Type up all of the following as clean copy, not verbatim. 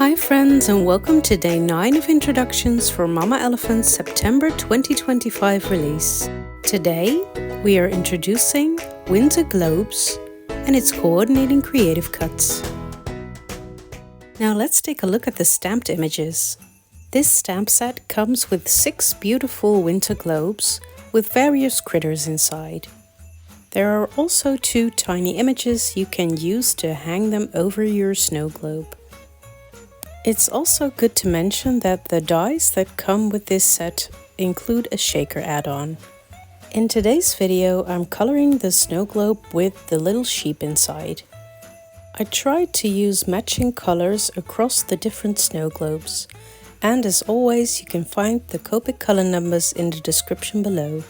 Hi friends, and welcome to day 9 of introductions for Mama Elephant's September 2025 release. Today we are introducing Winter Globes and its coordinating creative cuts. Now let's take a look at the stamped images. This stamp set comes with 6 beautiful winter globes with various critters inside. There are also 2 tiny images you can use to hang them over your snow globe. It's also good to mention that the dies that come with this set include a shaker add-on. In today's video, I'm coloring the snow globe with the little sheep inside. I tried to use matching colors across the different snow globes, and as always you can find the Copic color numbers in the description below.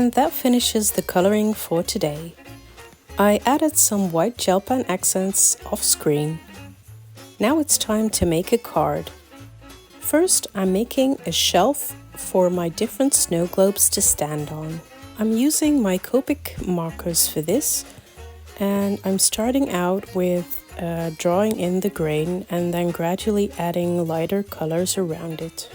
And that finishes the coloring for today. I added some white gel pen accents off screen. Now it's time to make a card. First, I'm making a shelf for my different snow globes to stand on. I'm using my Copic markers for this, and I'm starting out with drawing in the grain and then gradually adding lighter colors around it.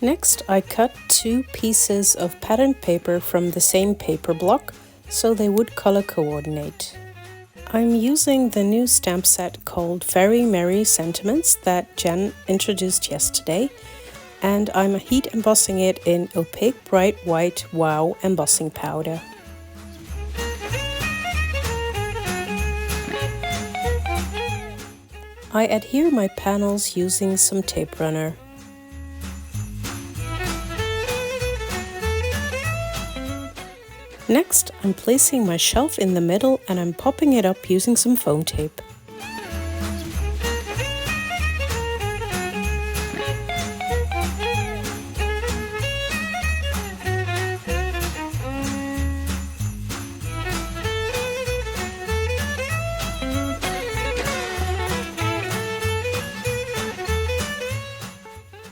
Next, I cut 2 pieces of patterned paper from the same paper block so they would color coordinate. I'm using the new stamp set called Very Merry Sentiments that Jen introduced yesterday, and I'm heat embossing it in Opaque Bright White Wow embossing powder. I adhere my panels using some tape runner. Next, I'm placing my shelf in the middle and I'm popping it up using some foam tape.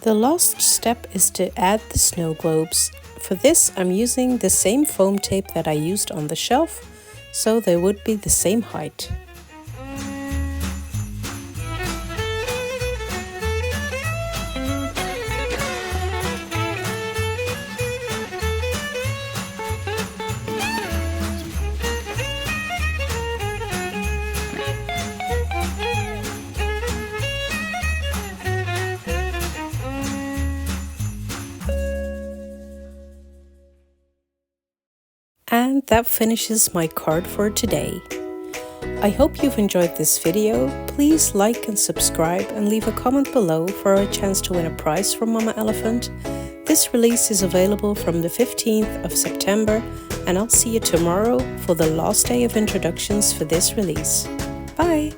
The last step is to add the snow globes. For this, I'm using the same foam tape that I used on the shelf, so they would be the same height. And that finishes my card for today. I hope you've enjoyed this video. Please like and subscribe and leave a comment below for a chance to win a prize from Mama Elephant. This release is available from the 15th of September, and I'll see you tomorrow for the last day of introductions for this release. Bye!